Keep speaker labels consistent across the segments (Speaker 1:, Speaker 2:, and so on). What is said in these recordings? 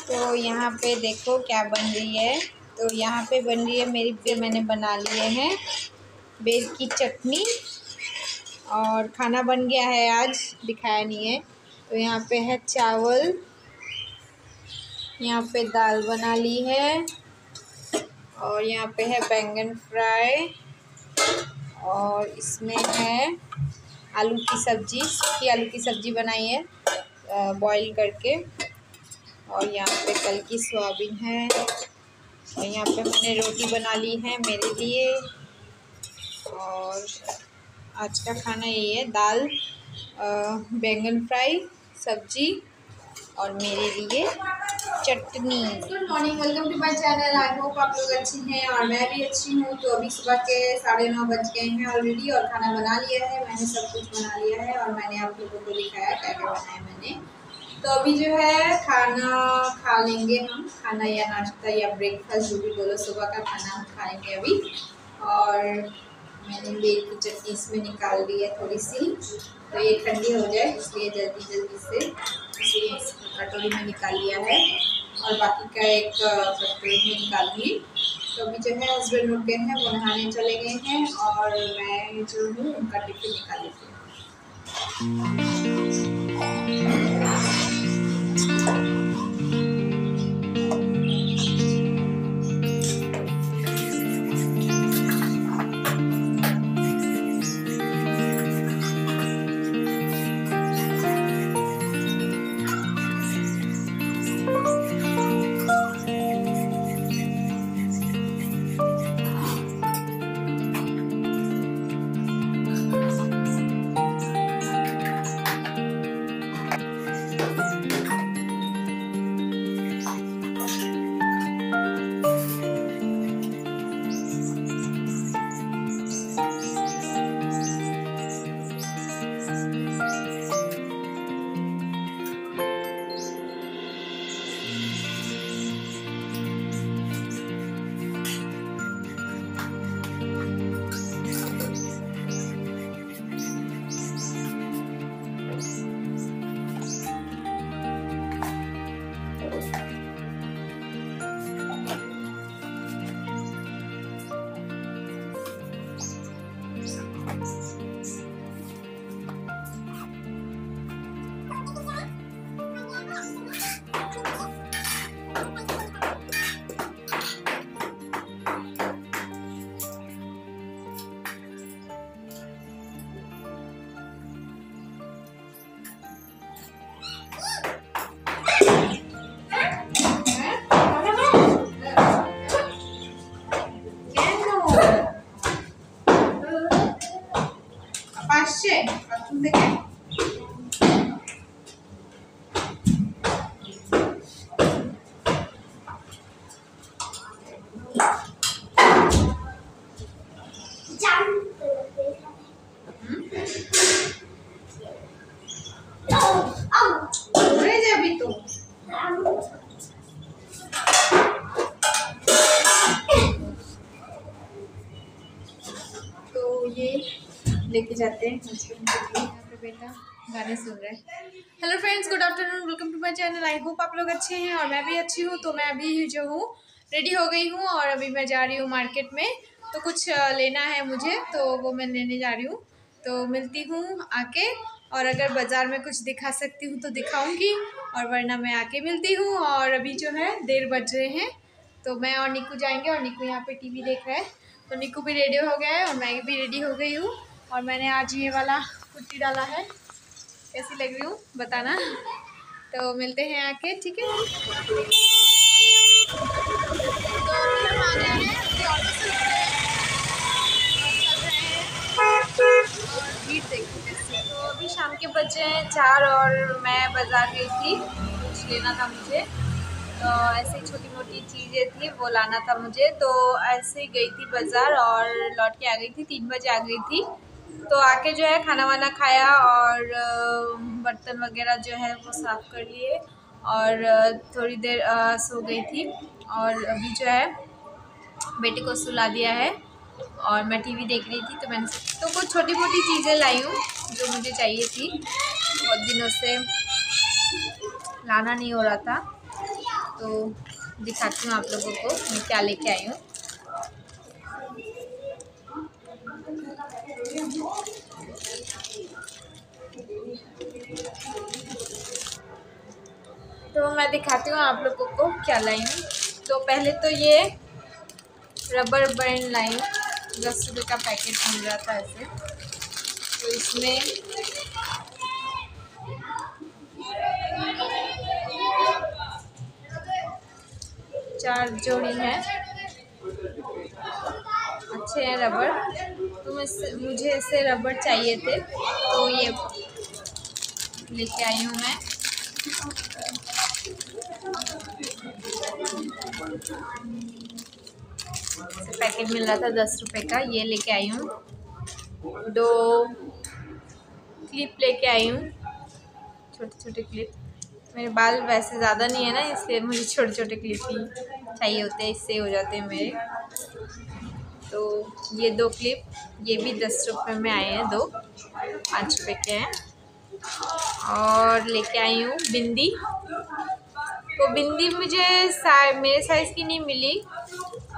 Speaker 1: तो यहाँ पे देखो क्या बन रही है। तो यहाँ पे बन रही है मैंने बना लिए हैं बेल की चटनी और खाना बन गया है, आज दिखाया नहीं है। तो यहाँ पे है चावल, यहाँ पे दाल बना ली है और यहाँ पे है बैंगन फ्राई और इसमें है आलू की सब्ज़ी, सूखी आलू की सब्ज़ी बनाई है बॉईल करके। और यहाँ पे कल की सोयाबीन है और यहाँ पे मैंने रोटी बना ली है मेरे लिए। और आज का खाना यही है, दाल, बैंगन फ्राई, सब्जी और मेरे लिए चटनी। Good morning, welcome to my channel. I hope आप लोग अच्छे हैं और मैं भी अच्छी हूँ। तो अभी सुबह के 9:30 बज गए हैं ऑलरेडी और खाना बना लिया है मैंने, सब कुछ बना लिया है और मैंने आप लोगों को दिखाया क्या क्या बनाया मैंने। तो अभी जो है खाना खा लेंगे हम, खाना या नाश्ता या ब्रेकफास्ट जो भी बोलो, सुबह का खाना हम खाएंगे अभी। और मैंने बेल की चटनी इसमें निकाल ली है थोड़ी सी, तो ये ठंडी हो जाए इसलिए जल्दी से इसलिए इस कटोरी में निकाल लिया है और बाकी का एक कटोरी में निकालूंगी। तो अभी जो है हस्बैंड उठ गए हैं, वो नहाने चले गए हैं और मैं जो हूँ उनका टिफिन निकाल लेती हूँ। लेके जाते हैं हस्बैंड के लिए। यहाँ पे बेटा गाने सुन रहे हैं। Hello friends, good afternoon, welcome to my channel. I hope आप लोग अच्छे हैं और मैं भी अच्छी हूँ। तो मैं अभी जो हूँ रेडी हो गई हूँ और अभी मैं जा रही हूँ मार्केट में। तो कुछ लेना है मुझे, तो वो मैं लेने जा रही हूँ। तो मिलती हूँ आके, और अगर बाज़ार में कुछ दिखा सकती हूँ तो दिखाऊँगी और वरना मैं आके मिलती हूँ। और अभी जो है 1:30 बज रहे हैं, तो मैं और निकू जाएंगे और निकू यहाँ पे टीवी देख रहा है। तो निकू भी रेडी हो गया है और मैं भी रेडी हो गई हूँ। और मैंने आज ये वाला कुर्ती डाला है, कैसी लग रही हूँ बताना। तो मिलते हैं आके, ठीक है। तो अभी हम आ गए हैं, अभी ऑटो से उतरे हैं और भीड़ देखो कैसे। तो अभी शाम के बजे हैं 4 और मैं बाज़ार गई थी, कुछ लेना था मुझे। तो ऐसे छोटी मोटी चीज़ें थी वो लाना था मुझे। तो ऐसे ही गई थी बाज़ार और लौट के आ गई थी, 3 बजे आ गई थी। तो आके जो है खाना वाना खाया और बर्तन वगैरह जो है वो साफ़ कर लिए और थोड़ी देर सो गई थी। और अभी जो है बेटे को सुला दिया है और मैं टीवी देख रही थी। तो मैंने तो कुछ छोटी मोटी चीज़ें लाई हूँ जो मुझे चाहिए थी, बहुत दिनों से लाना नहीं हो रहा था। तो दिखाती हूँ आप लोगों को मैं क्या लेके आई हूँ। तो मैं दिखाती हूँ आप लोगों को क्या लाई हूँ। तो पहले तो ये रबर बैंड लाई हूँ, 10 रुपये का पैकेट मिल रहा था ऐसे। तो इसमें चार जोड़ी हैं, अच्छे हैं रबर। तो मुझे ऐसे रबर चाहिए थे, तो ये लेके आई हूँ मैं। पैकेट मिल रहा था 10 रुपये का, ये लेके आई हूँ। 2 क्लिप लेके आई हूँ, छोटे छोटे क्लिप। मेरे बाल वैसे ज़्यादा नहीं है ना, इसलिए मुझे छोटे छोटे क्लिप ही चाहिए होते हैं, इससे हो जाते हैं मेरे। तो ये 2 क्लिप, ये भी 10 रुपये में आए हैं, 2 5 रुपये के हैं। और लेके आई हूँ बिंदी। तो बिंदी मुझे मेरे साइज़ की नहीं मिली,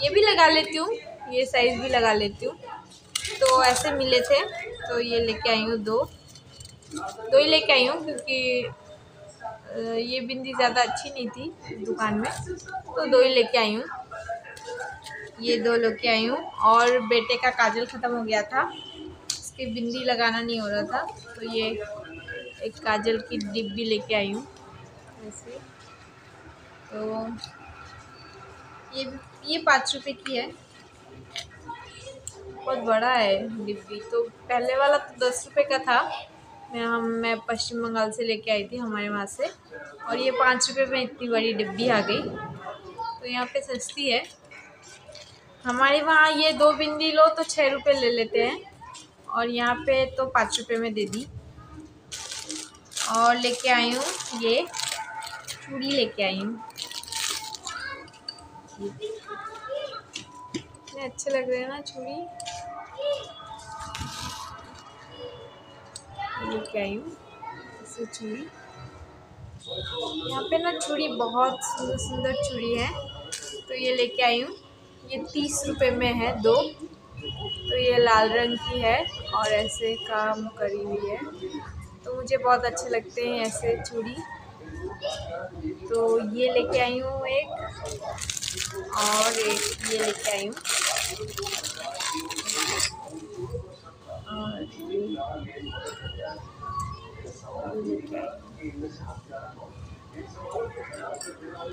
Speaker 1: ये भी लगा लेती हूँ, ये साइज़ भी लगा लेती हूँ, तो ऐसे मिले थे। तो ये लेके आई हूँ 2 ही लेके आई हूँ, क्योंकि ये बिंदी ज़्यादा अच्छी नहीं थी दुकान में, तो 2 ही लेके आई हूँ। ये 2 लेके आई हूँ। और बेटे का काजल ख़त्म हो गया था, इसकी बिंदी लगाना नहीं हो रहा था, तो ये एक काजल की डिब्बी लेके आई हूँ ऐसे। तो ये 5 रुपये की है, बहुत बड़ा है डिब्बी। तो पहले वाला तो 10 रुपये का था, मैं पश्चिम बंगाल से लेके आई थी, हमारे वहाँ से। और ये 5 रुपये में इतनी बड़ी डिब्बी आ गई, तो यहाँ पे सस्ती है। हमारे वहाँ ये 2 बिंदी लो तो 6 रुपये ले लेते हैं, और यहाँ पे तो 5 रुपये में दे दी। और लेके आई हूँ ये चूड़ी लेके आई हूँ, इतने अच्छे लग रहे हैं ना चूड़ी, लेके आई हूँ इसे चूड़ी। यहाँ पे ना चूड़ी बहुत सुंदर सुंदर चूड़ी है, तो ये लेके आई हूँ। ये 30 रुपये में है 2। तो ये लाल रंग की है और ऐसे काम करी हुई है, तो मुझे बहुत अच्छे लगते हैं ऐसे चूड़ी, तो ये लेके आई हूँ एक। और एक ये लेके आई हूँ, और लेके आई हूँ।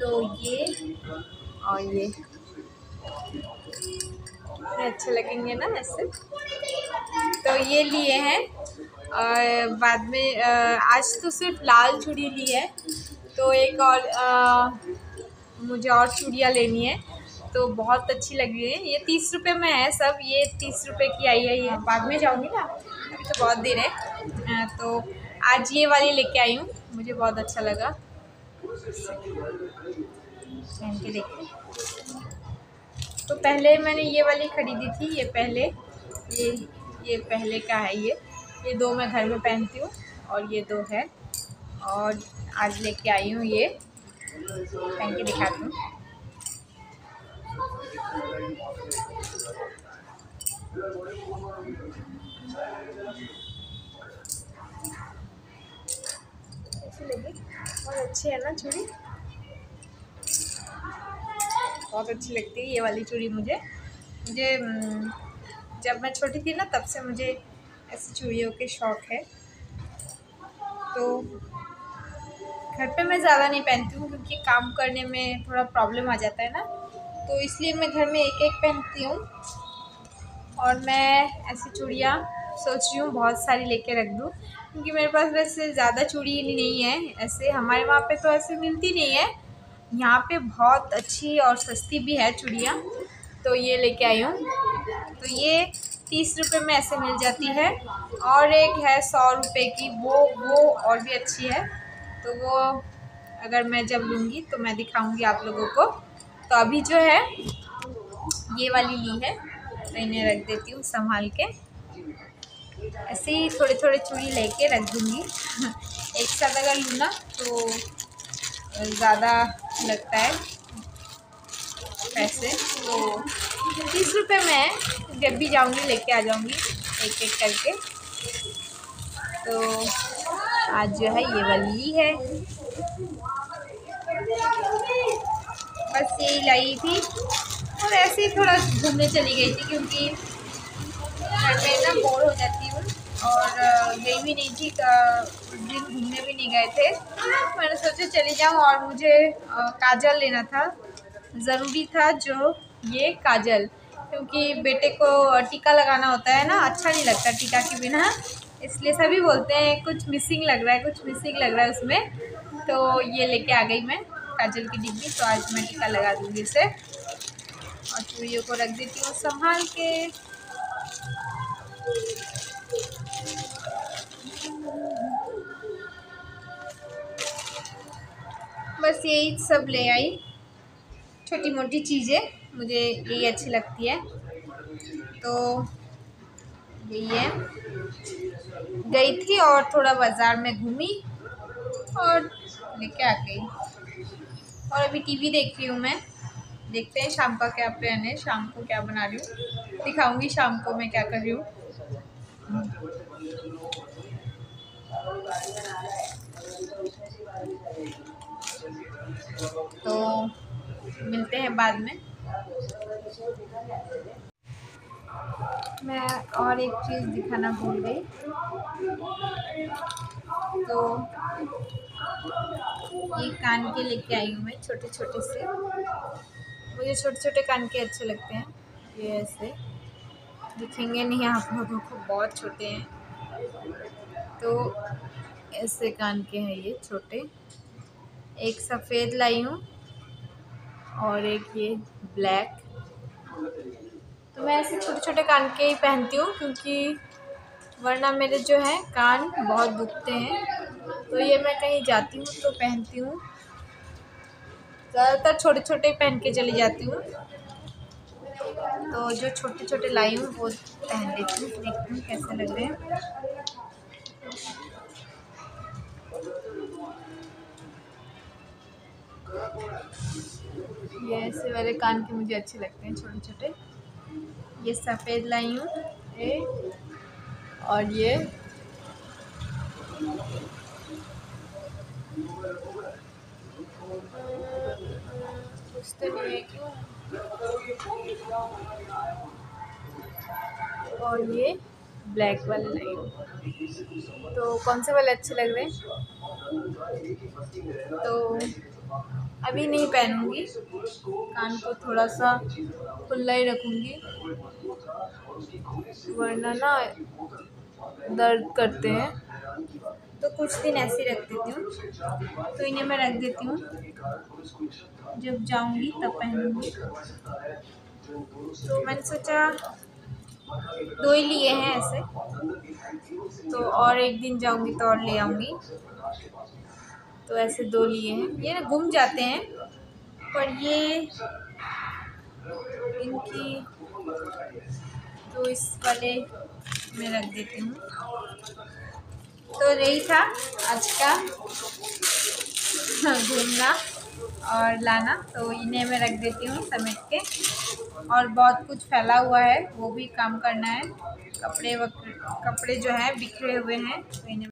Speaker 1: तो ये और ये अच्छे लगेंगे ना ऐसे, तो ये लिए हैं। और बाद में आज तो सिर्फ लाल चूड़ी ली है, तो एक और मुझे और चूड़ियाँ लेनी है, तो बहुत अच्छी लग रही है। ये 30 रुपये में है सब, ये 30 रुपये की आई है। ये बाद में जाऊँगी ना, अभी तो बहुत देर है। तो आज ये वाली लेके आई हूँ, मुझे बहुत अच्छा लगा, पहन के देखिए। तो पहले मैंने ये वाली ख़रीदी थी, ये पहले का है। ये 2 मैं घर में पहनती हूँ, और ये 2 है। और आज लेके आई हूँ ये, पहन के दिखाती हूँ। ऐसी लगी, बहुत अच्छी है ना चूड़ी, बहुत अच्छी लगती है ये वाली चूड़ी मुझे। जब मैं छोटी थी ना, तब से मुझे ऐसी चूड़ियों के शौक़ है। तो घर पे मैं ज़्यादा नहीं पहनती हूँ, क्योंकि काम करने में थोड़ा प्रॉब्लम आ जाता है ना, तो इसलिए मैं घर में एक एक पहनती हूँ। और मैं ऐसी चूड़ियाँ सोच रही हूँ बहुत सारी लेके रख दूँ, क्योंकि मेरे पास वैसे ज़्यादा चूड़ी नहीं है ऐसे। हमारे वहाँ पे तो ऐसे मिलती नहीं है, यहाँ पे बहुत अच्छी और सस्ती भी है चूड़ियाँ, तो ये लेके आई हूँ। तो ये 30 रुपये में ऐसे मिल जाती है। और एक है 100 रुपये की, वो और भी अच्छी है, तो वो अगर मैं जब लूँगी तो मैं दिखाऊँगी आप लोगों को। तो अभी जो है ये वाली ली है, तो इन्हें रख देती हूँ संभाल के। ऐसे ही थोड़े थोड़े चूड़ी लेके रख दूँगी एक साथ अगर लूँ ना, तो ज़्यादा लगता है पैसे। तो 30 रुपये में जब भी जाऊंगी लेके आ जाऊंगी एक एक करके। तो आज जो है ये वाली है, बस यही लाई थी और ऐसे ही थोड़ा घूमने चली गई थी क्योंकि घर में ना बोर हो जाती हूँ और गई भी नहीं थी, उस दिन घूमने भी नहीं गए थे। मैंने सोचा चली जाऊँ और मुझे काजल लेना था, ज़रूरी था जो ये काजल, क्योंकि बेटे को टीका लगाना होता है ना, अच्छा नहीं लगता टीका के बिना, इसलिए सभी बोलते हैं कुछ मिसिंग लग रहा है, कुछ मिसिंग लग रहा है उसमें। तो ये लेके आ गई मैं काजल की डिब्बी। तो आज मैं टीका लगा दूँगी इसे और चूड़ियों को रख देती हूँ संभाल के। बस यही सब ले आई, छोटी मोटी चीज़ें मुझे यही अच्छी लगती है। तो यही है, गई थी और थोड़ा बाज़ार में घूमी और लेके आ गई। और अभी टीवी देख रही हूँ मैं, देखते हैं शाम का क्या प्लान है, शाम को क्या बना रही हूँ, दिखाऊंगी शाम को मैं क्या कर रही हूँ। तो मिलते हैं बाद में। मैं और एक चीज़ दिखाना भूल गई, तो ये कान के लेके आई हूँ मैं, छोटे छोटे से। मुझे छोटे छोटे कान के अच्छे लगते हैं, ये ऐसे दिखेंगे नहीं आप लोगों को, बहुत छोटे हैं। तो ऐसे कान के हैं ये छोटे, एक सफ़ेद लाई हूँ और एक ये ब्लैक। तो मैं ऐसे छोटे छोटे कान के ही पहनती हूँ क्योंकि वरना मेरे जो है कान बहुत दुखते हैं, तो ये मैं कहीं जाती हूँ तो पहनती हूँ। ज़्यादातर छोटे छोटे पहन के चली जाती हूँ, तो जो छोटे छोटे लाई हूँ वो पहन लेती हूँ, देखती हूँ कैसे लग रहे हैं। ये ऐसे वाले कान के मुझे अच्छे लगते हैं, छोटे छोटे। ये सफ़ेद लाई हूँ ये, और ये कुछ तो नहीं है क्यों, और ये ब्लैक वाले लाई हूँ। तो कौन से वाले अच्छे लग रहे हैं, तो अभी नहीं पहनूंगी, कान को थोड़ा सा खुला ही रखूंगी वरना ना दर्द करते हैं। तो कुछ दिन ऐसे ही रख देती हूँ, तो इन्हें मैं रख देती हूँ, जब जाऊंगी तब पहनूंगी। तो मैंने सोचा 2 ही लिए हैं ऐसे, तो और एक दिन जाऊंगी तो और ले आऊँगी। तो ऐसे 2 लिए हैं, ये ना गुम जाते हैं, पर ये इनकी तो इस वाले में रख देती हूँ। तो यही था आज का घूमना और लाना, तो इन्हें मैं रख देती हूँ समेट के। और बहुत कुछ फैला हुआ है, वो भी काम करना है, कपड़े जो हैं बिखरे हुए हैं, तो इन्हें